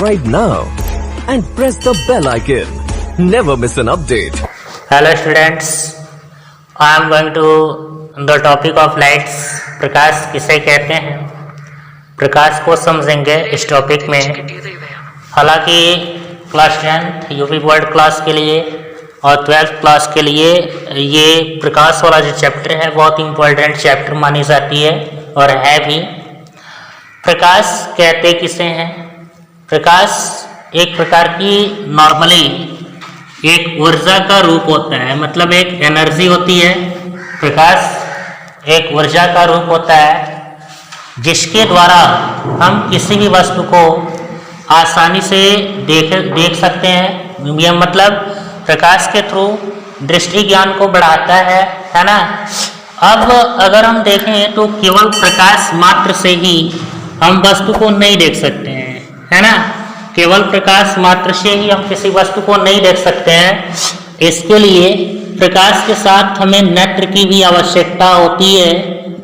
subscribe now and press the bell icon. Never miss an update. Hello students, I am going to the topic of lights. प्रकाश किसे कहते हैं, प्रकाश को समझेंगे इस topic में। हालांकि class 10th UP board class के लिए और 12th क्लास के लिए ये प्रकाश वाला जो चैप्टर है बहुत इम्पोर्टेंट चैप्टर मानी जाती है और है भी। प्रकाश कहते किसे हैं? प्रकाश एक प्रकार की नॉर्मली एक ऊर्जा का रूप होता है, मतलब एक एनर्जी होती है। प्रकाश एक ऊर्जा का रूप होता है जिसके द्वारा हम किसी भी वस्तु को आसानी से देख सकते हैं। यह मतलब प्रकाश के थ्रू दृष्टि ज्ञान को बढ़ाता है ना। अब अगर हम देखें तो केवल प्रकाश मात्र से ही हम वस्तु को नहीं देख सकते हैं, है ना। केवल प्रकाश मात्र से ही हम किसी वस्तु को नहीं देख सकते हैं। इसके लिए प्रकाश के साथ हमें नेत्र की भी आवश्यकता होती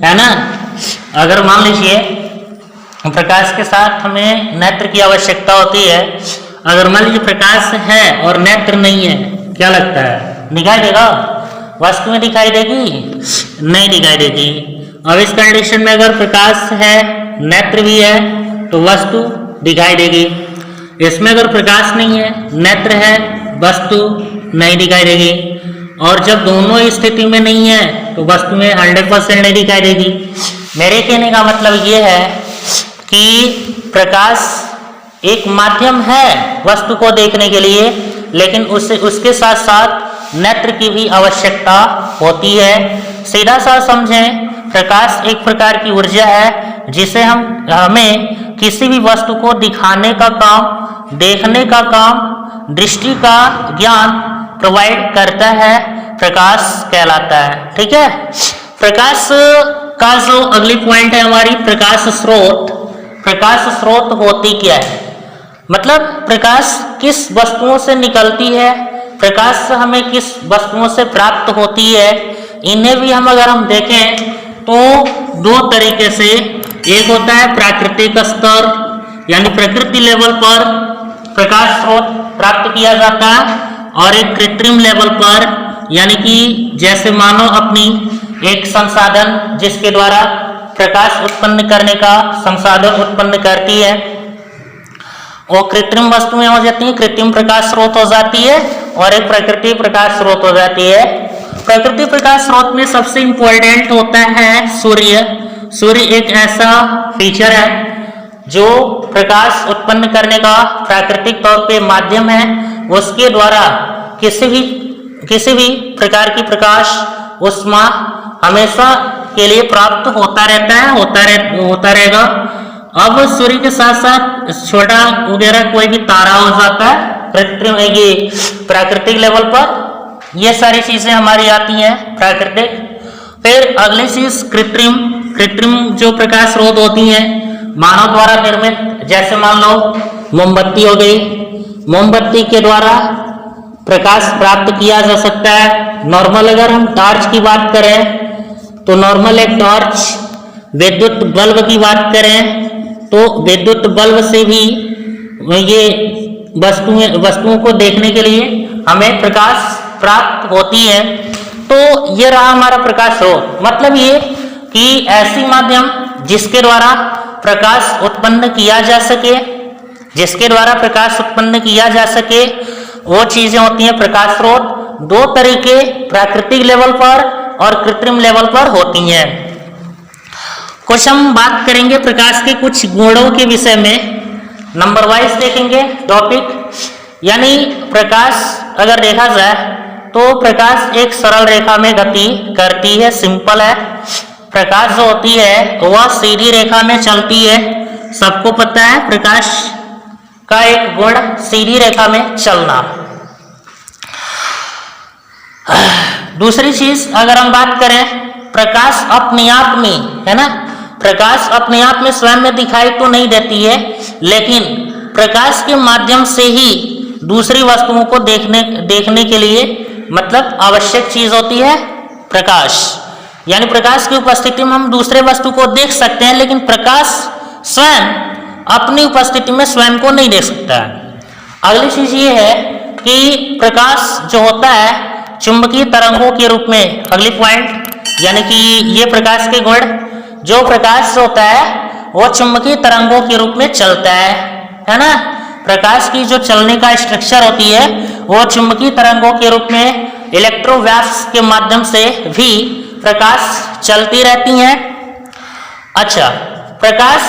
है ना। अगर मान लीजिए प्रकाश के साथ हमें नेत्र की आवश्यकता होती है, अगर मान लीजिए प्रकाश है और नेत्र नहीं है, क्या लगता है दिखाई देगा? वस्तु में दिखाई देगी? नहीं दिखाई देगी। अब इस कंडीशन में अगर प्रकाश है नेत्र भी है तो वस्तु दिखाई देगी। इसमें अगर प्रकाश नहीं है नेत्र है वस्तु नहीं दिखाई देगी। और जब दोनों स्थिति में नहीं है तो वस्तु में 100% नहीं दिखाई देगी। मेरे कहने का मतलब ये है कि प्रकाश एक माध्यम है वस्तु को देखने के लिए, लेकिन उसके साथ साथ नेत्र की भी आवश्यकता होती है। सीधा सा समझें, प्रकाश एक प्रकार की ऊर्जा है जिसे हमें किसी भी वस्तु को दिखाने का काम, देखने का काम, दृष्टि का ज्ञान प्रोवाइड करता है, प्रकाश कहलाता है। ठीक है। प्रकाश का जो अगली पॉइंट है हमारी प्रकाश स्रोत। प्रकाश स्रोत होती क्या है? मतलब प्रकाश किस वस्तुओं से निकलती है, प्रकाश हमें किस वस्तुओं से प्राप्त होती है, इन्हें भी अगर हम देखें तो दो तरीके से, एक होता है प्राकृतिक स्तर यानी प्रकृति लेवल पर प्रकाश स्रोत प्राप्त किया जाता है, और एक कृत्रिम लेवल पर यानी कि जैसे मानव अपनी एक संसाधन जिसके द्वारा प्रकाश उत्पन्न करने का संसाधन उत्पन्न करती है, वो कृत्रिम वस्तुएं हो जाती हैं, कृत्रिम प्रकाश स्रोत हो जाती है, और एक प्रकृति प्रकाश स्रोत हो जाती है। प्रकृति प्रकाश स्रोत में सबसे इंपॉर्टेंट होता है सूर्य। सूर्य एक ऐसा फीचर है जो प्रकाश उत्पन्न करने का प्राकृतिक तौर पे माध्यम है। उसके द्वारा किसी भी प्रकार की प्रकाश ऊष्मा हमेशा के लिए प्राप्त होता रहता है, होता रहेगा। अब सूर्य के साथ साथ छोटा वगैरह कोई भी तारा हो जाता है कृत्रिम, ये प्राकृतिक लेवल पर, ये सारी चीजें हमारी आती हैं प्राकृतिक। फिर अगली चीज कृत्रिम जो प्रकाश स्रोत होती हैं मानव द्वारा निर्मित, जैसे मान लो मोमबत्ती हो गई। मोमबत्ती के द्वारा प्रकाश प्राप्त किया जा सकता है। नॉर्मल अगर हम टॉर्च की बात करें तो नॉर्मल एक टॉर्च, विद्युत बल्ब की बात करें तो विद्युत बल्ब से भी ये वस्तुओं को देखने के लिए हमें प्रकाश प्राप्त होती है। तो ये रहा हमारा प्रकाश स्रोत। मतलब ये कि ऐसी माध्यम जिसके द्वारा प्रकाश उत्पन्न किया जा सके, वो चीजें होती हैं प्रकाश स्रोत। दो तरीके प्राकृतिक लेवल पर और कृत्रिम लेवल पर होती हैं। कुछ हम बात करेंगे प्रकाश के कुछ गुणों के विषय में, नंबर वाइज देखेंगे टॉपिक। यानी प्रकाश अगर देखा जाए तो प्रकाश एक सरल रेखा में गति करती है, सिंपल है। प्रकाश जो होती है वह सीधी रेखा में चलती है, सबको पता है प्रकाश का एक गुण सीधी रेखा में चलना। दूसरी चीज अगर हम बात करें, प्रकाश अपने आप में, है ना, प्रकाश अपने आप में स्वयं में दिखाई तो नहीं देती है, लेकिन प्रकाश के माध्यम से ही दूसरी वस्तुओं को देखने के लिए मतलब आवश्यक चीज होती है प्रकाश। यानी प्रकाश की उपस्थिति में हम दूसरे वस्तु को देख सकते हैं, लेकिन प्रकाश स्वयं अपनी उपस्थिति में स्वयं को नहीं देख सकता है। अगली चीज ये है कि प्रकाश जो होता है चुंबकीय तरंगों के रूप में, अगली पॉइंट, यानी कि ये प्रकाश के गुण, जो प्रकाश होता है वो चुंबकीय तरंगों के रूप में चलता है ना। प्रकाश की जो चलने का स्ट्रक्चर होती है वो चुंबकीय तरंगों के रूप में इलेक्ट्रोवेव्स के माध्यम से भी प्रकाश चलती रहती हैं। अच्छा, प्रकाश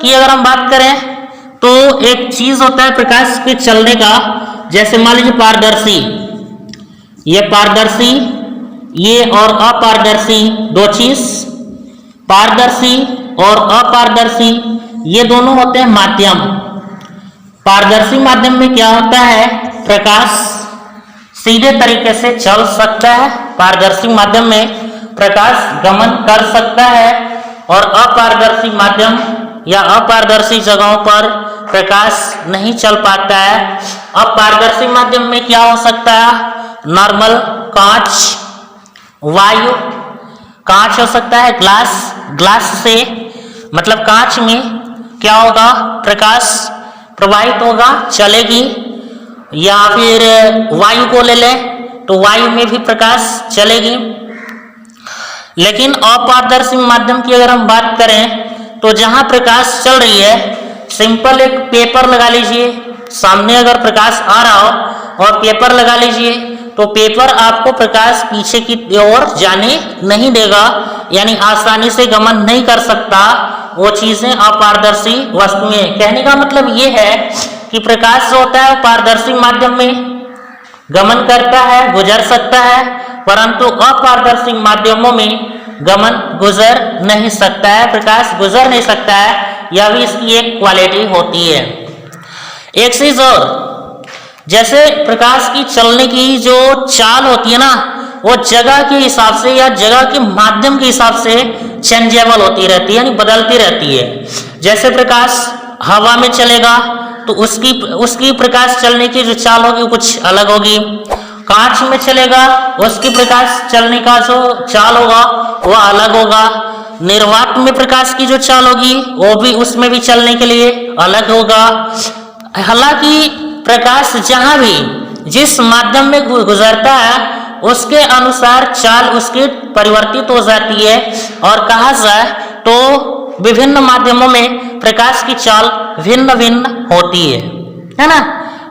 की अगर हम बात करें तो एक चीज होता है प्रकाश के चलने का, जैसे मान लीजिए पारदर्शी, ये पारदर्शी, ये और अपारदर्शी दो चीज, पारदर्शी और अपारदर्शी ये दोनों होते हैं माध्यम। पारदर्शी माध्यम में क्या होता है, प्रकाश सीधे तरीके से चल सकता है, पारदर्शी माध्यम में प्रकाश गमन कर सकता है, और अपारदर्शी माध्यम या अपारदर्शी जगहों पर प्रकाश नहीं चल पाता है। अब पारदर्शी माध्यम में क्या हो सकता है, नॉर्मल कांच, वायु, कांच हो सकता है, ग्लास से, मतलब कांच में क्या होगा, प्रकाश प्रवाहित होगा, चलेगी। या फिर वायु को ले लें तो वायु में भी प्रकाश चलेगी। लेकिन अपारदर्शी माध्यम की अगर हम बात करें तो जहां प्रकाश चल रही है, सिंपल एक पेपर लगा लीजिए, सामने अगर प्रकाश आ रहा हो और पेपर लगा लीजिए तो पेपर आपको प्रकाश पीछे की ओर जाने नहीं देगा, यानी आसानी से गमन नहीं कर सकता, वो चीजें अपारदर्शी वस्तुएं। कहने का मतलब ये है कि प्रकाश जो होता है पारदर्शी माध्यम में गमन करता है, गुजर सकता है, परंतु अपारदर्शी माध्यमों में गमन गुजर नहीं सकता है, प्रकाश गुजर नहीं सकता है। यह भी इसकी एक क्वालिटी होती है। एक चीज और, जैसे प्रकाश की चलने की जो चाल होती है ना, वो जगह के हिसाब से या जगह के माध्यम के हिसाब से चेंजेबल होती रहती है, यानी बदलती रहती है। जैसे प्रकाश हवा में चलेगा तो उसकी प्रकाश चलने की जो चाल होगी वो कुछ अलग होगी। कांच में चलेगा उसकी प्रकाश चलने का जो चाल होगा वह अलग होगा। निर्वात में प्रकाश की जो चाल होगी वो भी उसमें भी चलने के लिए अलग होगा। हालांकि प्रकाश जहां भी जिस माध्यम में गुजरता है उसके अनुसार चाल उसकी परिवर्तित हो जाती है, और कहा जाए तो विभिन्न माध्यमों में प्रकाश की चाल भिन्न भिन्न होती है ना।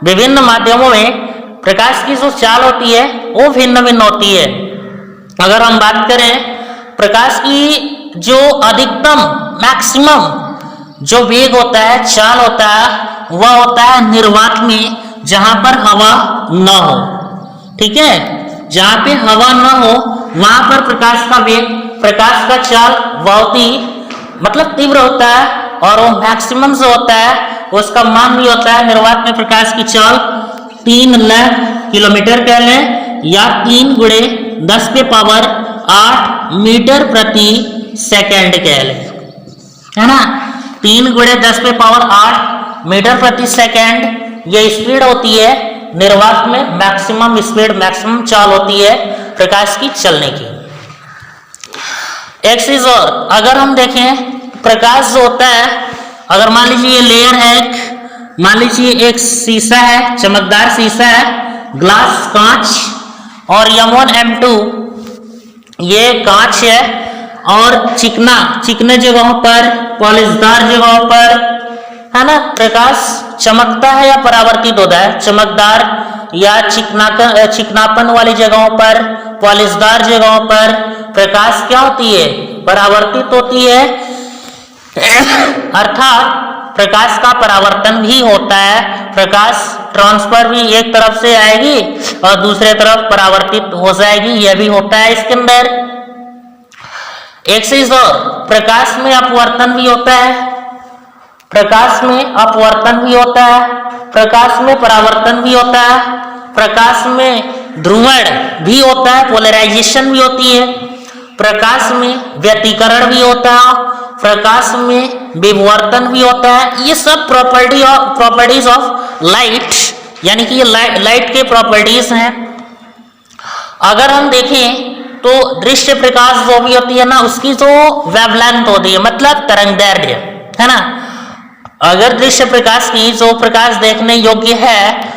विभिन्न माध्यमों में प्रकाश की जो चाल होती है वो भिन्न भिन्न होती है। अगर हम बात करें प्रकाश की जो अधिकतम मैक्सिमम जो वेग होता है, चाल होता है, वह होता है निर्वात में, जहां पर हवा न हो। ठीक है, जहां पे हवा न हो वहां पर प्रकाश का वेग, प्रकाश का चाल बहुत ही मतलब तीव्र होता है, और वो मैक्सिमम जो होता है उसका मान भी होता है। निर्वात में प्रकाश की चाल 3 लाख किलोमीटर कह लें, या 3 गुणे 10 के पावर 8 मीटर प्रति सेकेंड कह लें, है ना। 3 गुणे 10 के पावर 8 मीटर प्रति सेकेंड ये स्पीड होती है निर्वात में, मैक्सिमम स्पीड, मैक्सिमम चाल होती है प्रकाश की चलने की। एक चीज और, अगर हम देखें प्रकाश जो होता है, अगर मान लीजिए ये लेयर है, मान लीजिए एक शीशा है, चमकदार शीशा है, ग्लास कांच, और M1 M2 ये कांच है, और चिकने जगहों पर, पॉलिशदार जगहों पर, है ना, प्रकाश चमकता है या परावर्तित होता है। चमकदार या चिकनापन वाली जगहों पर, पॉलिशदार जगहों पर प्रकाश क्या होती है, परावर्तित होती है, अर्थात प्रकाश का परावर्तन भी होता है। प्रकाश ट्रांसफर भी एक तरफ से आएगी और दूसरे तरफ परावर्तित हो जाएगी, यह भी होता है इसके अंदर। एक चीज और, प्रकाश में अपवर्तन भी होता है, प्रकाश में अपवर्तन भी होता है, प्रकाश में परावर्तन भी होता है, प्रकाश में ध्रुवण भी होता है, पोलराइजेशन भी होती है, प्रकाश में व्यतिकरण भी होता है, प्रकाश में विवर्तन भी होता है। ये सब प्रॉपर्टीज ऑफ लाइट, यानी कि ये लाइट के प्रॉपर्टीज हैं। अगर हम देखें तो दृश्य प्रकाश जो भी होती है ना, उसकी जो वेवलेंथ होती है, मतलब तरंगदैर्घ्य, है ना, अगर दृश्य प्रकाश की जो प्रकाश देखने योग्य है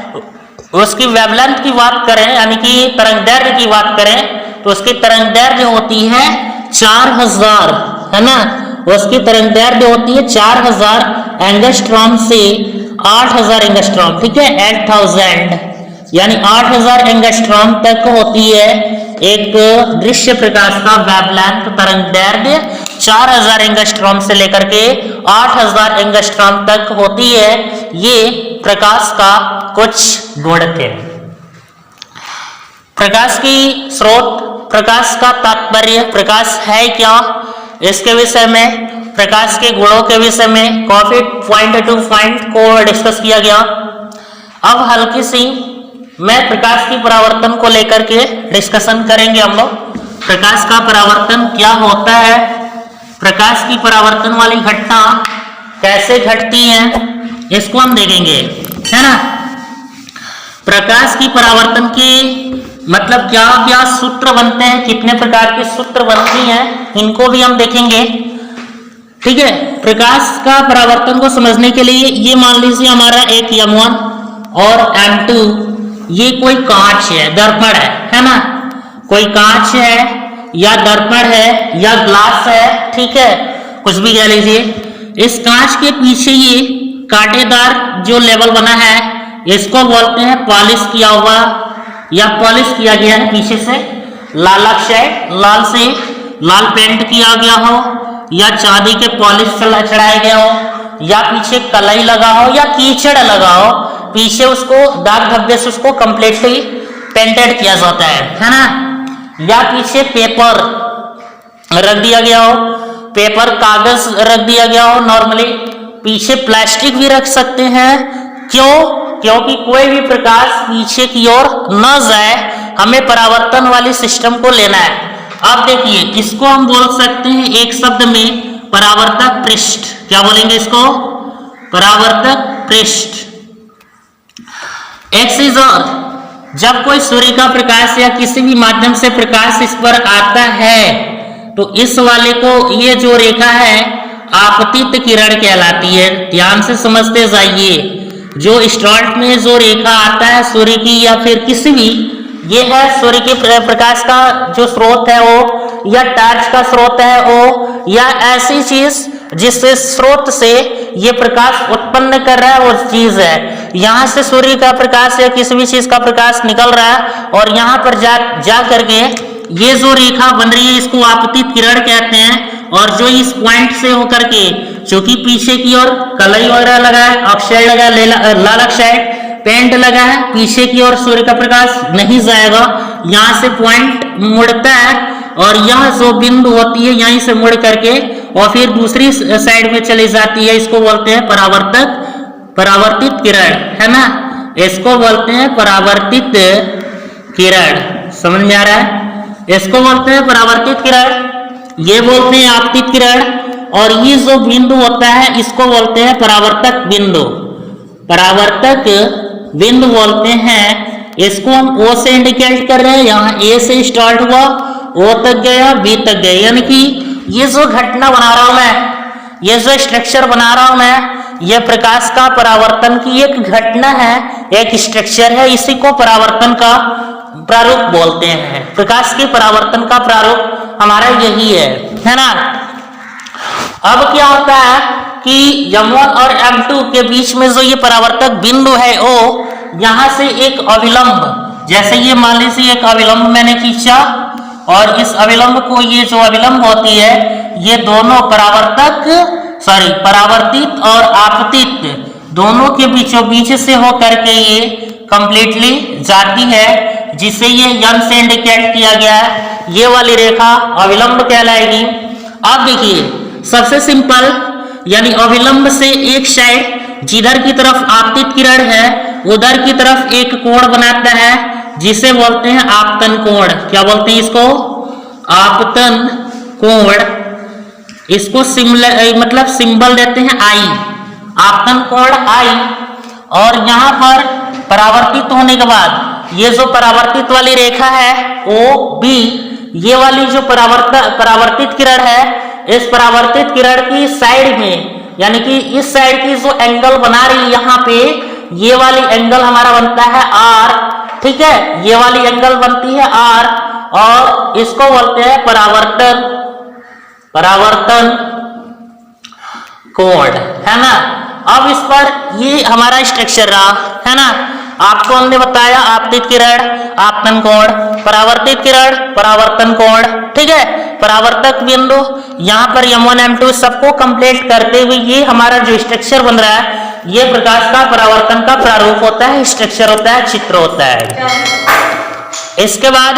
उसकी वेवलेंथ की बात करें, यानी कि तरंगदैर्घ्य की बात करें, तो उसकी तरंगदैर्घ्य होती है 4000, है ना। उसकी तरंगदैर्घ्य होती है 4000 एंगस्ट्रॉम से 8000 एंगस्ट्रॉम, ठीक है, 8000 यानी 8000 एंगस्ट्रॉम तक होती है एक दृश्य प्रकाश का वेवलेंथ तरंगदैर्घ्य। 4000 एंगस्ट्रॉम से लेकर के 8000 एंगस्ट्रॉम तक होती है ये प्रकाश का कुछ गुण थे। प्रकाश की स्रोत, प्रकाश का तात्पर्य, प्रकाश है क्या, इसके विषय में, प्रकाश के गुणों के विषय में काफी पॉइंट टू पॉइंट को डिस्कस किया गया। अब हल्की सी मैं प्रकाश की परावर्तन को लेकर के डिस्कशन करेंगे हम लोग। प्रकाश का परावर्तन क्या होता है, प्रकाश की परावर्तन वाली घटना कैसे घटती है, इसको हम देखेंगे, है ना। प्रकाश की परावर्तन की मतलब क्या क्या सूत्र बनते हैं, कितने प्रकार के सूत्र बनती हैं, इनको भी हम देखेंगे, ठीक है। प्रकाश का परावर्तन को समझने के लिए ये मान लीजिए हमारा एक M1 और M2, ये कोई कांच है, दर्पण है ना, कोई कांच है या दर्पण है या ग्लास है, ठीक है, कुछ भी कह लीजिए। इस कांच के पीछे ये कांटेदार जो लेवल बना है इसको बोलते हैं पॉलिश किया हुआ या पॉलिश किया गया है पीछे से, लाल ऑक्साइड, लाल से लाल पेंट किया गया हो या चांदी के पॉलिश चढ़ाया गया हो या पीछे कलई लगा हो या कीचड़ लगा हो, पीछे उसको दाग धब्बे से उसको कंप्लीटली पेंटेड किया जाता है ना। या पीछे पेपर रख दिया गया हो, पेपर कागज रख दिया गया हो, नॉर्मली पीछे प्लास्टिक भी रख सकते हैं। क्यों? क्योंकि कोई भी प्रकाश पीछे की ओर न जाए, हमें परावर्तन वाले सिस्टम को लेना है। अब देखिए इसको हम बोल सकते हैं एक शब्द में परावर्तक पृष्ठ। क्या बोलेंगे इसको? परावर्तक पृष्ठ। एक चीज और, जब कोई सूर्य का प्रकाश या किसी भी माध्यम से प्रकाश इस पर आता है तो इस वाले को, ये जो रेखा है आपतित किरण कहलाती है। ध्यान से समझते जाइए, जो स्टार्ट में जो रेखा आता है सूर्य की या फिर किसी भी, ये है सूर्य के प्रकाश का जो स्रोत है वो, या टार्च का स्रोत है वो, या ऐसी चीज जिस स्रोत से ये प्रकाश उत्पन्न कर रहा है वो चीज है। यहाँ से सूर्य का प्रकाश या किसी भी चीज का प्रकाश निकल रहा है और यहाँ पर जा करके ये जो रेखा बन रही है इसको आपतित किरण कहते हैं। और जो इस पॉइंट से होकर के, चूंकि पीछे की ओर कलई वगैरह लगा है, ऑक्साइड लगा है, लाल ऑक्साइड पेंट लगा है, पीछे की ओर सूर्य का प्रकाश नहीं जाएगा, यहाँ से पॉइंट मुड़ता है और यह जो बिंदु होती है यहीं से मुड़ करके और फिर दूसरी साइड में चली जाती है। इसको बोलते हैं परावर्तित किरण, है ना। इसको बोलते हैं परावर्तित किरण। समझ में आ रहा है? इसको बोलते हैं परावर्तित किरण, ये बोलते हैं आपतित किरण, और ये जो बिंदु होता है इसको बोलते हैं परावर्तक बिंदु। परावर्तक बिंदु बोलते हैं। इसको हम O से इंडिकेट कर रहे हैं, यहाँ A से स्टार्ट हुआ, O तक गया, B तक गया, यानी कि ये जो घटना बना रहा हूं मैं, ये जो स्ट्रक्चर बना रहा हूं मैं, ये प्रकाश का परावर्तन की एक घटना है, एक स्ट्रक्चर है। इसी को परावर्तन का प्रारूप बोलते हैं। प्रकाश के परावर्तन का प्रारूप हमारा यही है ना। अब क्या होता है कि M1 और M2 के बीच में जो ये परावर्तक बिंदु है O, यहाँ से एक अविलंब, जैसे ये मान लीजिए एक अविलंब मैंने खींचा और इस अविलंब को, ये जो अविलंब होती है ये दोनों परावर्तित और आपतित दोनों के बीचों बीच से होकर के ये कंप्लीटली जाती है, जिसे ये M से इंडिकेट किया गया है। ये वाली रेखा अविलंब कहलाएगी। अब देखिए सबसे सिंपल, यानी अविलंब से एक साइड जिधर की तरफ आपतित किरण है उधर की तरफ एक कोण बनाता है जिसे बोलते हैं आपतन कोण। क्या बोलते हैं इसको? आपतन कोण। इसको सिंबल देते हैं I, आपतन कोण I। और यहाँ पर परावर्तित होने के बाद ये जो परावर्तित वाली रेखा है OB, ये वाली जो परावर्तित किरण है, इस परावर्तित किरण की साइड में यानी कि इस साइड की जो एंगल बना रही है यहाँ पे, ये वाली एंगल हमारा बनता है आर, ठीक है, ये वाली एंगल बनती है आर, और इसको बोलते हैं परावर्तन, परावर्तन कोण, है ना। अब इस पर ये हमारा स्ट्रक्चर रहा, है ना। आपको हमने बताया आपतित किरण, आपतन कोण, परावर्तित किरण, परावर्तन कोण, ठीक है। परावर्तक बिंदु, यहाँ पर M1 M2 सबको कंप्लीट करते हुए ये हमारा जो स्ट्रक्चर बन रहा है, ये प्रकाश का परावर्तन का प्रारूप होता है, स्ट्रक्चर होता है, चित्र होता है। इसके बाद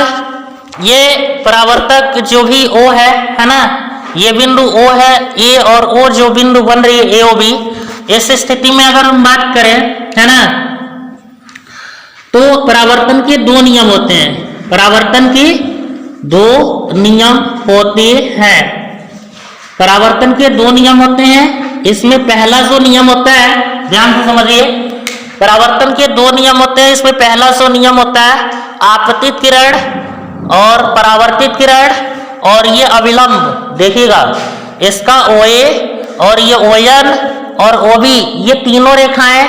ये परावर्तक जो भी O है ना, ये बिंदु O है, A और O जो बिंदु बन रही है AOB, इस स्थिति में अगर हम बात करें, है ना, तो परावर्तन के दो नियम होते हैं, परावर्तन के दो नियम होते हैं, परावर्तन के दो नियम होते हैं। इसमें पहला जो नियम होता है, ध्यान से समझिए, परावर्तन के दो नियम होते हैं। इसमें पहला जो नियम होता है आपतित किरण और परावर्तित किरण, और ये अविलंब, देखिएगा इसका OA और ये ON और OB, ये तीनों रेखाएं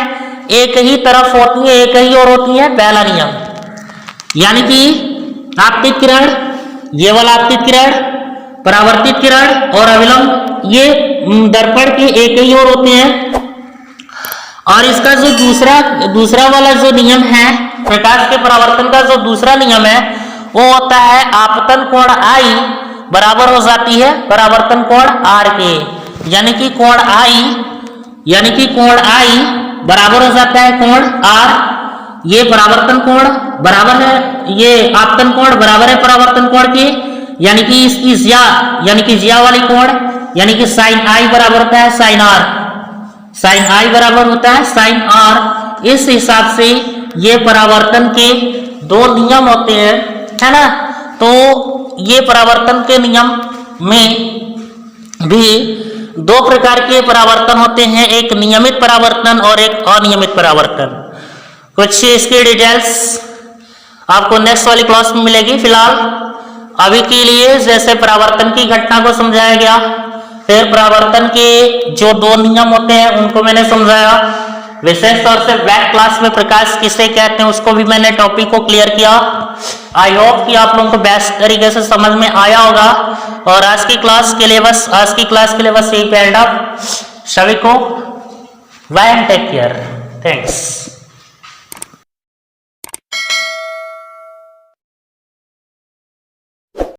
एक ही तरफ होती हैं, एक ही और होती हैं, पहला नियम। यानी कि आपतित किरण, ये वाला आपतित किरण, परावर्तित किरण और अविलंब, ये दर्पण के एक ही ओर होते हैं। और इसका जो दूसरा वाला जो नियम है, प्रकाश के परावर्तन का जो दूसरा नियम है, वो होता है आपतन कोण I बराबर हो जाती है परावर्तन कोण R के, यानी कि कोण I बराबर हो जाता है कोण R। ये परावर्तन कोण बराबर है, ये आपतन कोण बराबर है परावर्तन कोण के, यानी कि इसकी ज्या वाली कोण, यानी कि साइन I बराबर होता है साइन R, साइन I बराबर होता है साइन R। इस हिसाब से ये परावर्तन के दो नियम होते हैं, है ना। तो ये परावर्तन के नियम में भी दो प्रकार के परावर्तन होते हैं, एक नियमित परावर्तन और एक अनियमित परावर्तन। कुछ इसकी डिटेल्स आपको नेक्स्ट वाली क्लास में मिलेगी। फिलहाल अभी के लिए जैसे परावर्तन की घटना को समझाया गया, फिर परावर्तन के जो दो नियम होते हैं उनको मैंने समझाया। विशेष तौर से बैक क्लास में प्रकाश किसे कहते हैं उसको भी मैंने टॉपिक को क्लियर किया। आई होप कि आप लोगों को बेस्ट तरीके से समझ में आया होगा। और आज की क्लास के लिए बस यही पे एंड अप। सभी को bye and take care, thanks.